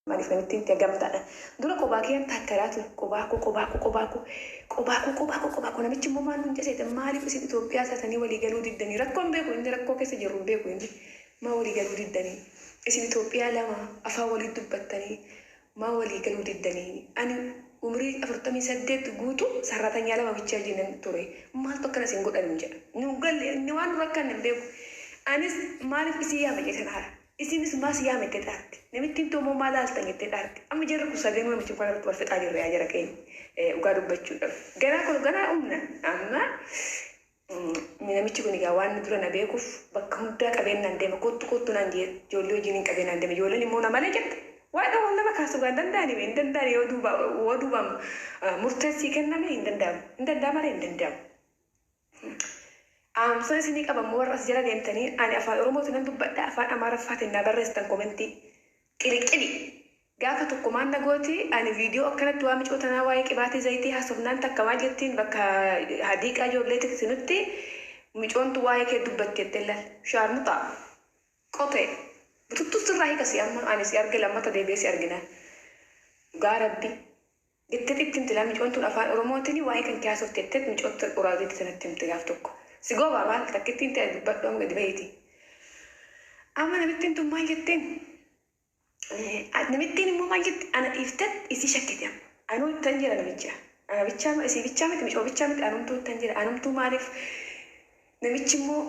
maaliif namitti hin gamtaadha. Dura qobaakiyaan takkaraatu qobaakuu namichi immoo maal nuun jeseeta maaliif isin Itoophiyaa taatanii walii galuu diddanii rakkoon beeku inni rakkoo keessa jirru beeku inni maa walii galuu diddanii isin Itoophiyaa lama afaan walii dubbattanii maa walii galuu diddanii ani umrii 48 guutu sarratanyaa lama bichaa jinan ture maaltu akkana isin godhan jedha nu galle inni waan rakkan hin beeku anis maaliif isin yaame jetan haara isinis maas yaame itti dhaarti namittiin toomoo maal haaltan itti dhaarti amma jarri kusadeen namichi kan irratti wal fixaa jirre yaa jara keenya dhugaa dubbachuudhaaf ganaa humna amma namichi kun egaa waan dura na beekuuf bakka hundaa qabeenyaan deema kottu naan jee ijoollee hojiin hin qabeenyaan deema ijoolleen immoo na malee jette waa dhawoo nama kaasu gaa hin danda'ani yoo duubaan murteessii kenname hin danda'amu. Amsa isinii qabamu warra as jala deemtanii ani afaan Oromootiin nan dubbadha afaan Amaaraffaatiin na barreessitan komentii qiliqili gaafa tokko maan nagooti ani viidiyoo akkanatti waa micootanaa waa'ee qibaatii zayitii haasofnaan takka maal jettiin bakka hadiiqaa ijoollee tiksinutti micoontu waa'ee kee dubbatti jettee laal shaarmuxaa qotee bututtuu sirraa hiikasi amma ani si arge lammata deebi'ee si argina gaa rabbi jettee ittiin tilaa micoontuun afaan Oromootiin waa'ee kan kee haasofte jettee micoota uraaziitti sanatti himte gaaf tokko. Sigoba maal takkittiin ta'e dubbadhu amma gadi bahiiti. Amma namittiin tun maal jetteen? Namittiin immoo maal jette? Ana dhiiftan isii shakkite amma. Anuu ittan jira namicha. Isii bichaa miti micoo bichaa miti anumtuu ittan jira. Anumtuu maaliif? Namichi immoo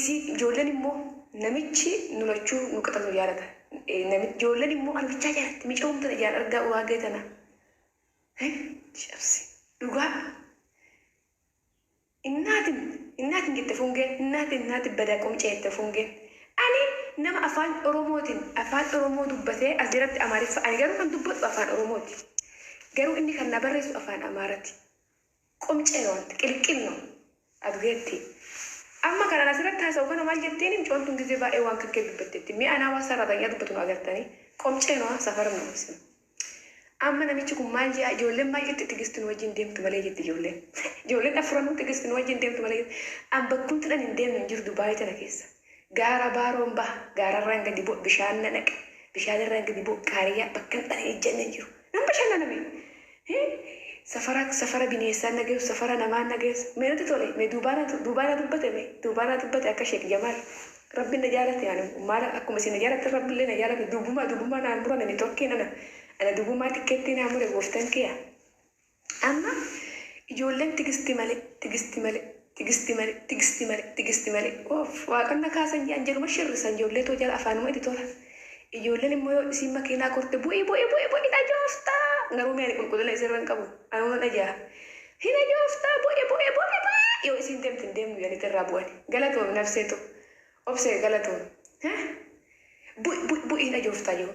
isii ijoolleen immoo namichi nulachuu nu qaxatu jaalata. Ijoolleen immoo ana bichaa jaalatti micoo humna jaalala argaa waa geetana. Shabsi dhugaa. Innaatiin jette fungeen innaatiin badaa qomcee jette fungeen ani nama afaan Oromoo dubbatee as jiratti Amaariffa ani garuu kan dubbatu afaan Oromooti garuu inni kan na barreessu afaan Amaarati qomcee wanti qilqilno adgeetti amma kana asirratti haasa'u kana maal jetteen micoontuun gisee baay'ee waan kakkee dubbatteetti mi'a anaa waan sararatanyaa dubbatu nu agartanii qomcee no safara nu ibsinu amma namichi kun maal jaa ijoolleen maal jetti tigistin wajjin deemtu malee jetti ijoolleen afuranuu tigistin wajjin deemtu malee an bakkuun tidhan hin deemnu hin jiru Dubaayii tana keessa gaara baaroon baha gaararraan gadi bu'a bishaan na naqa bishaanirraan gadi bu'a qaariyaa bakka hin dhane ejjanne jiru nan bashannaname safara bineessaan nageessu safara namaan nageessu meenutti tole mee duubaana dubbate akka Sheek Jamaal rabbiin na jaalate yaani maala akkuma isin na jaalatte rabbiillee na jaalate dubbuma naan buran ani tokkee nana ana dubbummaa tikkeetti naa mure gooftan kee amma ijoolleen tigisti malee waaqanna kaasan jaan jedhuma shirrisan ijoollee too jala afaanuma itti tola ijoolleen immoo yoo isiin makiinaa korte bu'ii dhajooftaa garuu meeni qulqullina isirran qabu anuuna dhajaa hin dhajooftaa bu'ii yoo isiin deemte hin deemnu yaanitti irraa bu'ani galatoon nafseetu obsee galatoon bu'ii dhajooftaa jiru.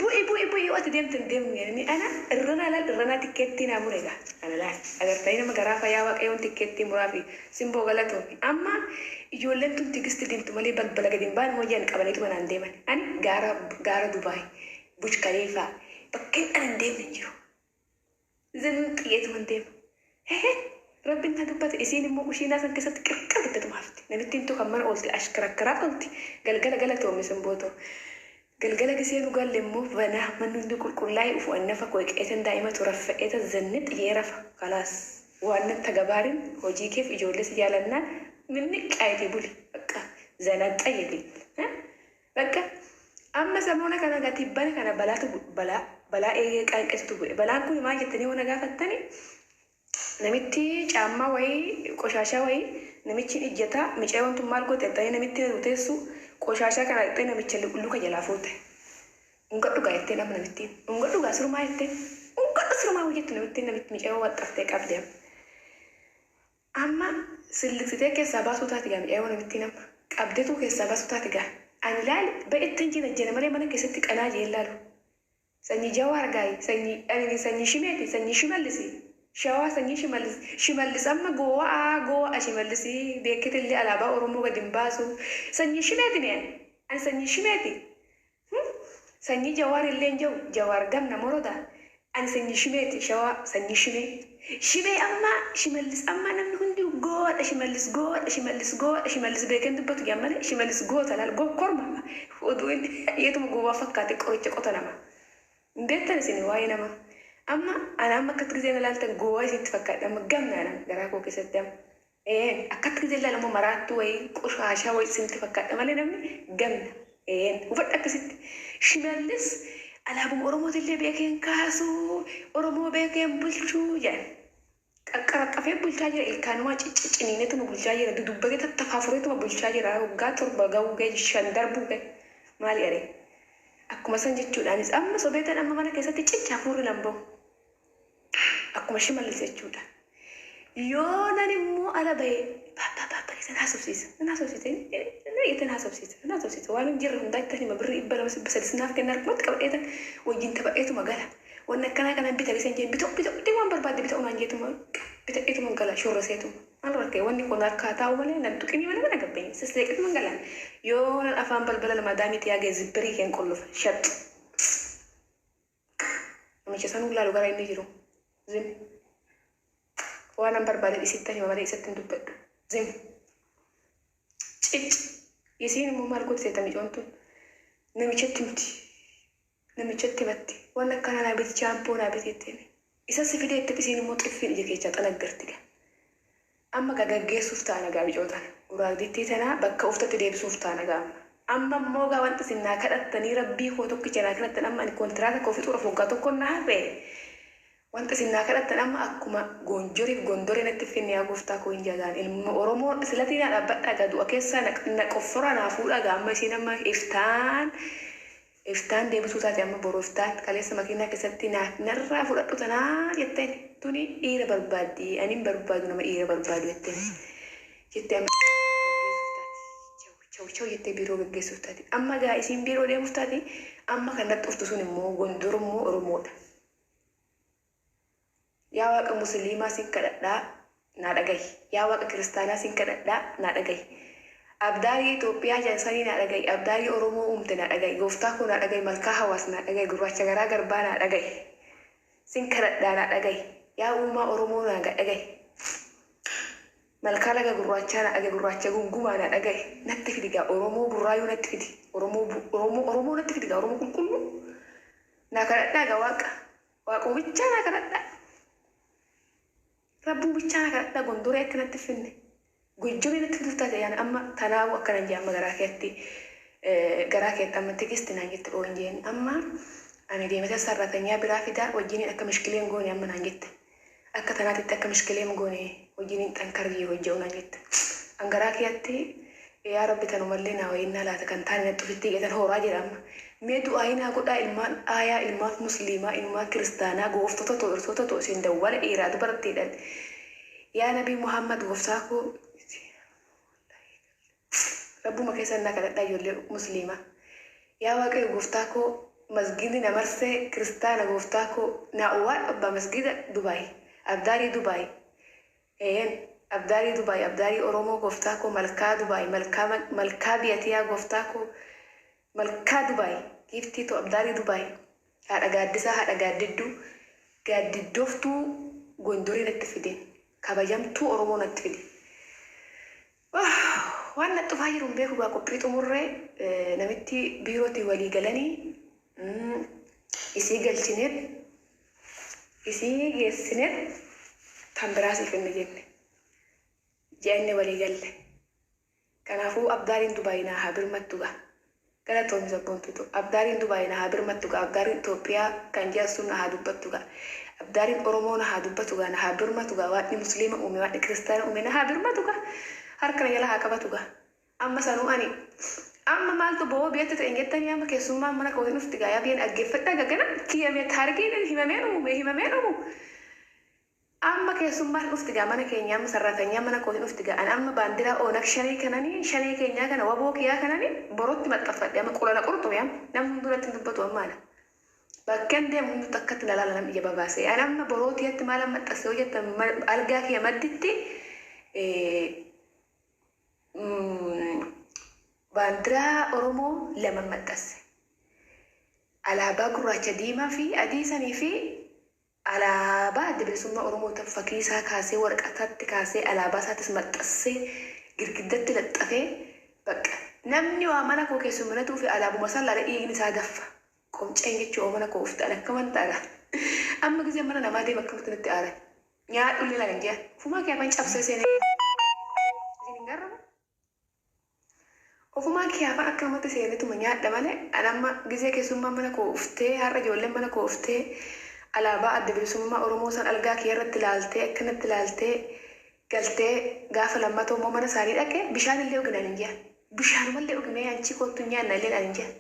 Bu'ii ati deemtan deemu yaani ana irrana tikkeetti naa murega ana laal agartanii nama garaa fayyaa waaqayyoon tikkeetti muraa fi simboo galatoon amma ijoolleen tun tigisti deemtu malee balbala gadi hin baane hojii qabaniitu manaan deeman ani gaara Dubaay Burj Khalifa bakkeen ana hin deemne hin jiru zinqiyyeetu man deema rabbiin na dubbate isiin immoo kushiinaa san keessatti qirqar giddatu maafti namittiin tu kan mana oolti ashkarakkaraa oolti galgala galatoomi simbootoo galgala gisee nu galle immoo banaa manni hundi qulqullaa'ee ufu annafa qoiqeetan daa'imatu raffa'eeta zannit yeerafa kalaas waan natti gabaariin hojii keef ijoollee si jaalannaan minni qaayitee buli bakka zanaxxa jedhe bakka amma samoona kana gatibbana kana balaa eegee qaanqeessitu bu'e balaan kun maal jettanii yoo na gaafattani namitti caammaa wayii qoshaashaa wayii namichi ijjataa micee wantu maal goote ta'ee namitti ruteessu qoshaashaa kana dhaqxee namicha luka jalaa fuute ungadhu gaa jettee nama namittiin ungadhu gaa sirumaa jettee ungadhu sirumaa hojjettu namittiin namitti micee waxxaftee qabdee amma silliqsitee keessaa baasuu taati gaa micee namittiin amma qabdeetu keessaa baasuu taati gaa ani laali ba'ettiin jina malee mana keessatti qanaa jee laalu sanyii jawaar gaayi sanyii shimeeti sanyii shimallisi shawaa sanyii shimallis amma go'a shimallisi beekitillee alaabaa Oromoo gadi hin baasu sanyii shimeeti neen ani sanyii shimeeti sanyii jawaar illee jiru jawaar gamna moroda ani sanyii shimeeti shawaa sanyii shimee amma shimallis amma namni hundi shimallis beeken dubbatu gammale shimallis goota laal korma oduu yeetuma gowwaa fakkaate qoricha qota nama Beektan isin waa'ee nama. Amma ana amma akkatti gisee ilaaltan gowwaa isitti fakkaata. Amma gamna ana garaa koo keessatti amma. Akkatti gisee ilaalamu maraattuu wayii qoshaashaa wayii isinitti fakkaata malee namni gamna. Hubadha akkasitti. Shimallis alaabuma Oromootillee beekeen kaasuu, Oromoo beekeen bulchuu jedhan. Qaqqabaqqafee bulchaa jira ilkaanumaa cicciniinetuma bulchaa jira. Dudubbatee tattafaafureetuma bulchaa jira. Waggaa 7 gahuu ga'e 5 darbuu ga'e. Maali aree? Akkuma san jechuudhaanis amma sobeetan amma mana keessatti cicha hafuurri lamboo. Akkuma Shimallis jechuudha. Yoo nan immoo ala bahee baabaa isin haasofsiisa. Nan haasofsiisa. Waan hin jirre hundaa itti hima birrii 200 naaf kenna harkumatti qabadheetan wajjin taphateetuma gala. Waan akkanaa kanan bita giseen jeen bitoo waan barbaadde bita unaan jeetuma bitaeetuma gala shorroseetuma. Maal rakkee wanni kun harkaa taa'u malee nan tuqinii malee mana gabbeenye sisleeqetuma galaan. Yoo nan afaan balbala lama daamiitti yaagee zibbirii keen qollufa shat. Namicha sanuu laalu gara inni jiru. Zim. Waan an barbaade isitti hima malee isatti hin dubbadhu. Zim. Cic. Isiin immoo maal goote seetami coontuun. Namichatti miti. Namichatti himatti. Waan akkanaa naa biti chaampoo naa biti jetteemi. Isa si fidee itti isiin immoo xiffiin ija keechaa xanaggartiga. Amma gaggeessuuf ta'a nagaa bicootan. Uraagdittii tanaa bakka uftatti deebisuuf ta'a nagaa. Amma immoo gaa wanta isin naa kadhattanii rabbii koo tokkicha naa kadhattan amma ani kontiraata koo fixuudhaaf waggaa tokko naa hafe. Wanta isin naa kadhattan amma akkuma goonjoriif gondoree natti finne yaa gooftaa koo hin jaalaan. Ilma Oromoo silatii naa dhaabbadhaa gaa du'a keessaa na qoffora naa fuudhaa gaa amma isiin amma iftaan deebisuu taate amma boroo iftaan kaleessa makiinaa keessatti narraa fudhadhu tanaa jetteen tuni dhiira barbaaddi anin barbaadu nama dhiira barbaadu jetteen jettee amma chau jettee biiroo gaggeessuuf taate amma gaa isiin biiroo deemuuf taate amma kan natti uftu sun immoo gondorommoo Oromoodha. Yaa waaqa musliimaa sin kadhadhaa naa dhagahi. Yaa waaqa kiristaanaa sin kadhadhaa naa dhagahi. Abdaarii Itoophiyaa jaansanii naa dhagahi. Abdaarii Oromoo uumte naa dhagahi. Gooftaa koo naa dhagahi. Malkaa hawaas naa dhagahi. Gurraacha garaa garbaa naa dhagahi. Sin kadhadhaa naa dhagahi. Yaa uumaa Oromoo naa dhagahi. Malkaa laga gurraachaa naa dhagahi. Gurraacha gungumaa naa dhagahi. Natti fidi gaa Oromoo burraayuu natti fidi. Oromoo natti fidi gaa Oromoo qulqulluu. Naa kadhadhaa gaa waaqa. Waaqoo bichaa naa kadhadhaa. Rabbuu bichaa naa kadhadhaa gondoree akkanatti finne. Gujjumii natti fiduuf taate yaani amma tanaawu akkanan jee amma garaa keetti amma tikisti naan jette oon jeen amma ani deemete sarratanyaa biraa fidaa wajjiniin akka mishkileen goone amma naan jette akka tanaatitti akka mishkileen goone wajjiniin xankarrii hojja'u naan jette an garaa keetti yaa rabbi tanumallee naa wayinnaa laata kan taane natti ofitti geetan hooraa jedha amma mee du'aayinaa godhaa ilmaan aayaa ilmaaf musliimaa ilmaan kiristaanaa gooftota to'irtoota to'o isin dawwala dhiiraa dubartiidhaan yaa nabii Muhammad gooftaa koo Rabbuma keessan naa kadhadhaa ijoollee musliimaa. Yaa waaqayyo gooftaa koo masgidni na marsee kiristaana gooftaa koo naa uwwaa abbaa masgida Dubaay. Abdaarii Dubaay. Abdaarii Dubaay. Abdaarii Oromoo gooftaa koo malkaa Dubaay. Malkaa biyatiyaa gooftaa koo malkaa Dubaay. Giftii too Abdaarii Dubaay. Haadha gaaddisaa haadha gaaddidduu. Gaaddiddooftuu gondorii natti fide. Kabajamtuu Oromoo natti fide. Waan na dhufaa jiruun beeku gaa qophii xumurree namitti biirootti walii galanii isii galchineet isii geessineet kan biraa siif hin jenne jenne walii galle. Kanaafuu abdaariin Dubaay naa haa birmattu gaa galatoomisa boontutu abdaariin Dubaay naa haa birmattu gaa abdaariin Itoophiyaa kan jaarsuun na haa dubbattu gaa abdaariin Oromoo na haa dubbatu gaa na haa birmatu gaa waadni musliima uume waadni kiristaana uume na haa birmatu gaa. Harkana jala haa qabatu gaa. Amma sanuu ani amma maaltu boo biyyatti ta'e jettanii amma keessummaan mana kootiin dhufti gaa yaa biyyeen dhaggeeffadhaa gaggana kiyyamee taarikeen himamee dhumu. Amma keessummaan dhufti gaa mana keenya amma sarratanyaa mana kootiin dhufti gaa ani amma baandiraa oonak shanee keenyaa kana waboo kiyyaa kananii borootti maxxanfadhe amma qulana qurxume amma namni duratti dubbatu ammaana. Bakkeen deemu hundi takkatti nalaala nam ija babaasee ani amma borootiyyatti maal maxxansee hojjettan algaa kiyya madditti baandiraa Oromoo lama maxxanse. Alaabaa gurraacha diimaa fi adii sanii fi alaabaa adda bilisummaa Oromoo fakkii isaa kaasee waraqataatti kaasee alaabaa isaatis maxxansee girgiddatti laxxafee bakka namni waa mana koo keessummatuu fi alaabuma san laala dhiigni isaa gaffa قوم تشينج تشوف أنا كوفت أنا كمان ترى أما جزء من أنا ما دي بكمل تنتعرف يا قولي لا نجيا فما كيف أنت أبصر سنة زين نجرب وفما كيف أكمل تسيني تمنيا دمانة أنا ما جزء كسوما من كوفته هالرجال من كوفته على بعض بيسوما أرموسا ألقى كيرة تلالته كانت تلالته قالته قاف لما تو ماما نساري لك بشان اللي وقنا نجيا بشان ما اللي وقنا يعني كنت نيا نالين نجيا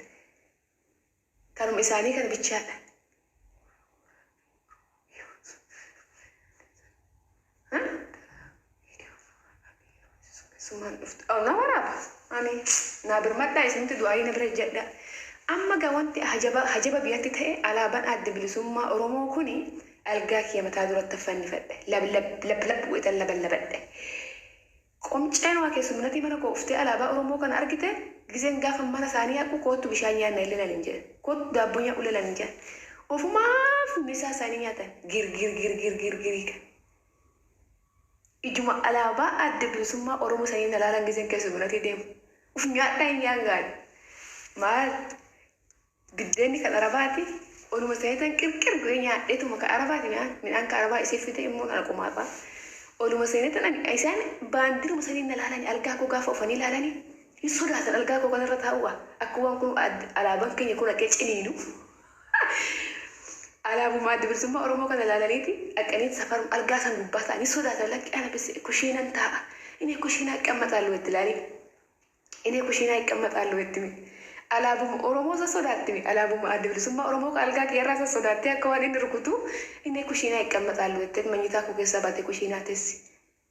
كانوا إساني كان بيتشال ها سمان أو نورا أني نابر متى اسمه دعائي نبر الجدة أما قوانتي حجبة بياتي تهي على بان أدب لسما أرومو كوني ألقاك يا متى دورت تفني فده لب لب لب لب ويتل لب لب قمت أنا وكيس منتي من كوفتي على بان أرومو كان أركته جزين قاف من ثانية كوت بشانيا نيلنا ننجا كوت دابونيا ولا ننجا وفما في مسا ثانية غير غير غير غير غير غير ijuma alaba adde bisumma oromo sayin dalalan gizen kesu bunati dem uf nyaata yangal ma giddeni kan arabati oromo sayitan kirkir go nyaade to maka arabati min an ka araba ise fite immun al qumata oromo sayitan an aisan bandir musayin dalalan alga ko gafo fani lalani yisoda tan alga ko kan ratawa akwan ku alaban kin yakuna ke cinidu على أبو ما أدبر ثم أرومو كذا لا ليتي أكنيت سفر ألقاسا مبتة أني سودا لك أنا بس كوشينا انتهى إني كوشينا كم تعلو التلالي إني كوشينا كم تعلو التمي على أبو أرومو سودا التمي على أبو ما أدبر ثم أرومو كألقا كيرا سودا تيا كوان إن ركوتو إني كوشينا كم تعلو التمي من يتاكو كسبات كوشينا تسي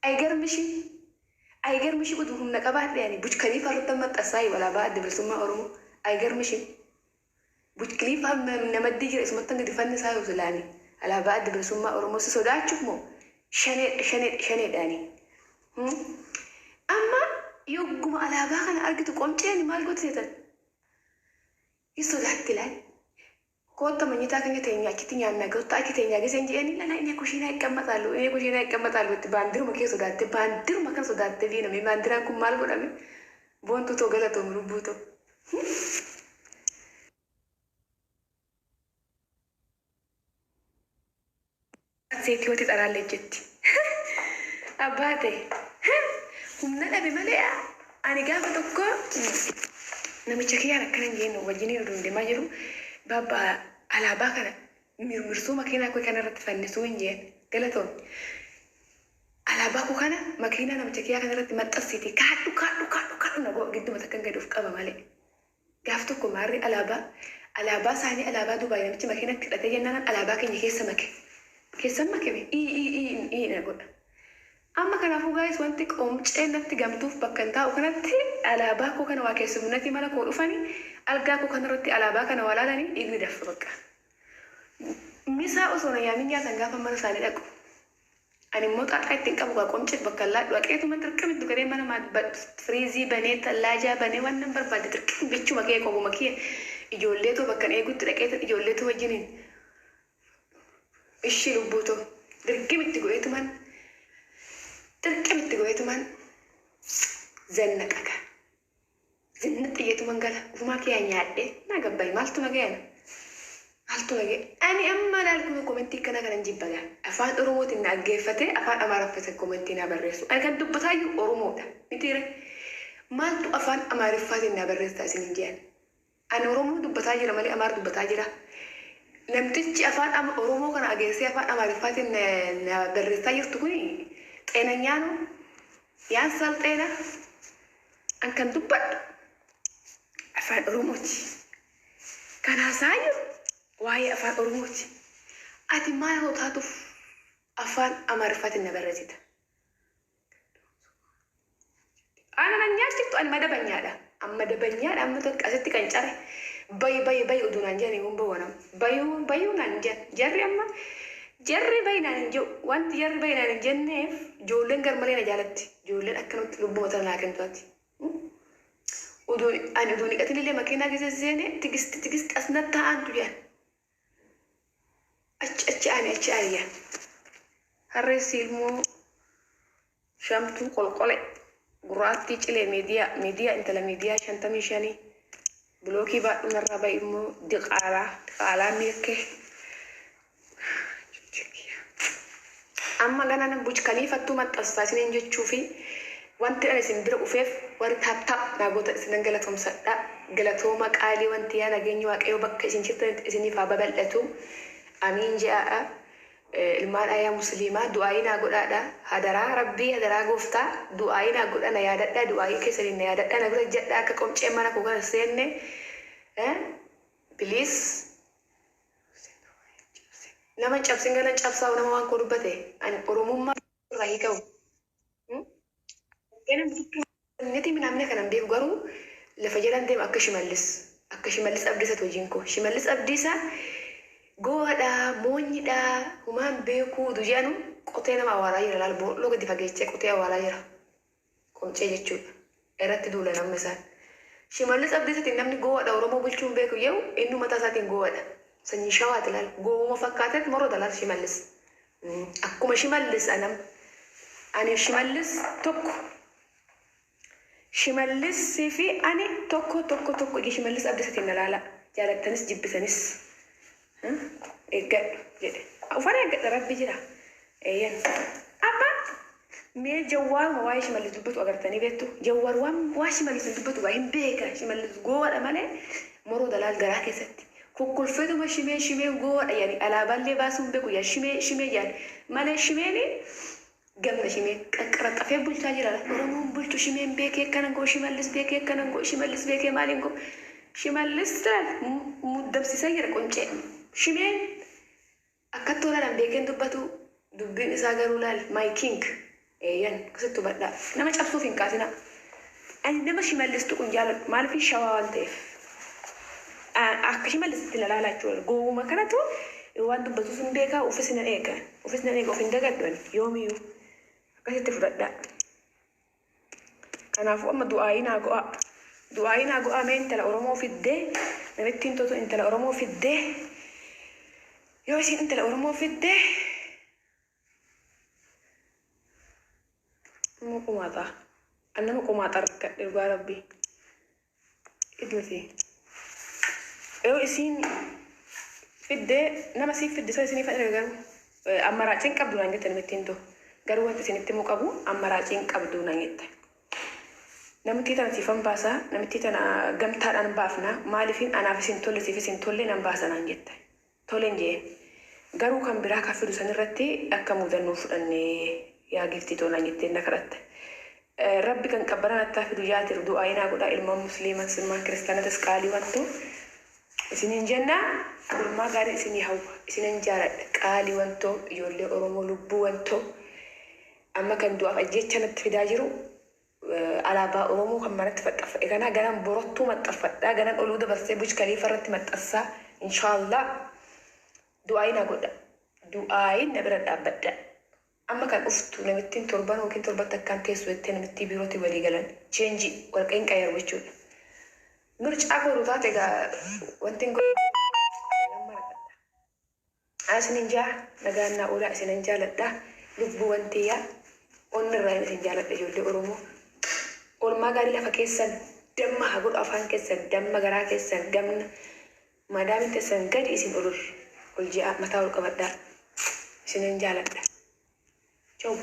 أيجر مشي بدهم نكبات يعني بوش كليفة رتمت أساي ولا بعد بسمة أرومو أيجر مشي بوتكليف هم من نمدي جرى اسمه تنقل دفن سايو سلاني على بعد بسمة أرموس سوداء شوفمو شنيد داني أما يوم على باخنا أرجع تقوم تاني ما لقيت سيدا يسوداء تلان كنت من يتاكن يتيني أكيد أنا قلت أكيد أنا جزء إني لا إني كوشينا كم مثالو إني كوشينا كم مثالو تباندر ما كي سوداء تباندر ما كان سوداء تبينا مي باندر أنكم مال قرامي بونتو توغلا تومربوتو سيتي وتي ترى لجتي أباتي هم نلا بملأ أنا قاعدة تقول نمي شكيا ركنا جينو وجيني ودون دي ماجرو بابا على باكنا مرسو مكينا كوي كان رتفنسو إنجين قالتون على باكو كان مكينا نمي شكيا كان رت متأسيتي كاتو نبو قدو متكن قدو في قابا مالي قافتو كماري على با ساني على با دبي نمي مكينا تتجنن على باكي نكيس مكي كيسان مكي إيه نقول أما كان فوق جايز وانتك نتي جامتوف بكنتا وكانت على باكو كان واكيس منتي مالا كول أفاني ألقاكو كان رتي على باكنا ولا لاني إغني دفرك ميسا أصلا يامين يا تنقافا مرسالي لكو أنا موت أتعيد تنقافو قومت بكالات وكيتو من تركم تقري مانا ما فريزي بني تلاجة بني ونمبر بعد تركم بيتشو مكيه كوبو مكيه إجوليتو بكان إيقو تركيت إجوليتو وجنين إيش لبوتو دركمت تقويتو من زنك زنت يتو من قال وما كيان يعدي ما قبل مالتو مجانا أنا أما لالكم كومنتي كنا نجيب بقى أفان أروموت إن أجيفتي أفان أمارفة كومنتي نابرسو أنا كنت بتاعي أروموتا متيرة مالتو أفان أمارفة نابرس تاسين جان أنا أرومو دبتاجي رمالي أمار دبتاجي را لم تجي أفان أم أرومو كان أجيسي أفان أمارفة نابرس تاجر تكوني أنا نيانو يان سالتينا أن كان دبت أفان أروموتي كان هساير وهي أفان أروموتي أتي ما هو تاتف أفان أمارفة النبرزيتا أنا نياتي تو أنا ما دبنيادا أما دبنيادا أما تو أستي كنجاري باي أدونا نجاني يوم بوانا بايو نانجان جري أما جري باينا نجو وانت جري باينا نجنف جولن قرمالينا جالتي جولن أكنت لبو مثلا لكن تواتي أنا أدوني قتلي لي مكينة جزء زينة تجست أسندتها أنتو جان أتش أني هرسي المو شامتو قلقلة قراتي تشلي ميديا أنت لا ميديا شانتمي شاني بلوكي بعد من الربع إمو دقالة ميكة أما أنا نبوش كليفة تومت أصفاسين نجد شوفي وانت أنا سنبرق وفيف ورتاب تاب ناقوت سننجلتهم سدا جلتهم قالي وانت أنا جنيواك أيوة بك سنشفت سني فابلتو أمين جاء المال أيام مسلمة دعائنا قل هذا هدرا ربي هدرا قفتا دعائنا قل أنا يادتا دعائي كسرين يادتا أنا قل جدا كقوم شيء ما نكون السنة بليز لما نشوف سنجنا نشوف سوا نما وان كوربته أنا أرومم ما راهي كاو كنا نتي من عمنا كنا نبيه قارو لفجران ديم أكشمالس أبديسة توجينكو شمالس أبديسة جوا دا موني دا همان بيكو دجانو قطينا ما ورايرا لالبو لو قد فاجيتش قطيا ورايرا كم شيء يجوا إرات دولا نمسان شمالس أبديسة تنامني جوا دا ورمو بيشوم بيكو يو إنه متى ساتين جوا دا سنيشوا تلال جوا مفكاتت مرة دلال شمالس أكو ما شمالس أنا شمالس توكو شمالس في أنا توكو إيش شمالس أبديسة تنالا جالك تنس جيب تنس إيجاد جدي أوفرنا إيجاد ربي جرا إيان أما مي جوار ما وايش مالي دبتو أقرتني بيتو جوار وام واش مالي دبتو باهم بيكا شمالي جوار أمانة مرو دلال جراك ستي كل فيدو ما شمي جوار يعني على بالي باسم بيكو يا شمي يعني مالي شميني جمنا شمي كرت أفيا بولتا جرا مرمون بولتو شمي بيكي كنا نقول شمالس بيكي كنا نقول شمالس بيكي مالي نقول شمالس ترى مدة بسيسير كونشة شمال أكتر لنا بيكن دبين إساقروا لال ماي كينج إيان كسبتوا بدأ نما شافوا فين كاتنا أنا نما شمال لستو كنجال ما في شوال تيف شمال لست لا تقول جو ما كانتو وان دبتوا فين بيكا وفسنا إيكا وفين دقدون يومي كسبتوا بدأ كان عفوا أما دعائنا جو أمين تلا أورمو في الده نبتين توتو إنت لا أورمو في الده يوشي انت الأورمو في الده مقوماتا أنا مقوماتا ركا إرقى ربي إدلتي إيو إسين في الده نما سيف في الده سيني فأنا قالوا أما راجين قبضونا نجت نمتين تو قالوا وانت سيني تمو قبو أما راجين قبضونا نجت نمتي تانا تيفان باسا نمتي تانا قمتان أنا بافنا مالفين أنا في سنتولي في سنتولي نمباسا نجت تولين جيه garuu kan biraa kaffidu sanirratti akka mudannoo fudhannee yaa giftii toonaan jettee na kadhatte. Rabbi kan qabbaran attaa fidu yaatiru du'aayinaa godhaa ilmaan musliiman simmaan kiristaanatas qaalii wantu isiniin jenna gurmaa gaarii isinii hawwa isinin jaaladha qaalii wantoo ijoollee Oromoo lubbuu wantoo amma kan du'aaf ajjecha natti fidaa jiru alaabaa Oromoo kan manatti maxxanfadhe kanaa ganaan borottuu maxxanfadhaa ganaan oluu dabarsee buj kaliifa irratti maxxansaa inshaallah دعائنا قد دعائنا نبرد أبدا أما كان أفتو نمتين تربان وكين تربان كان تيسو التين نمتي بيروتي ولي قلن تشينجي ورقين كاير وشول نرج أكو روتاتي وانتين قد سننجا نقالنا أولا سننجا لده لبو وانتيا ونرين سنجا لده جولي أرومو ولما قال لها فكيسن دم هقول أفان كيسن دم غرا كيسن دم مادام تسن قد اسم أرور والجاء متى والقبض سنين جالت شوف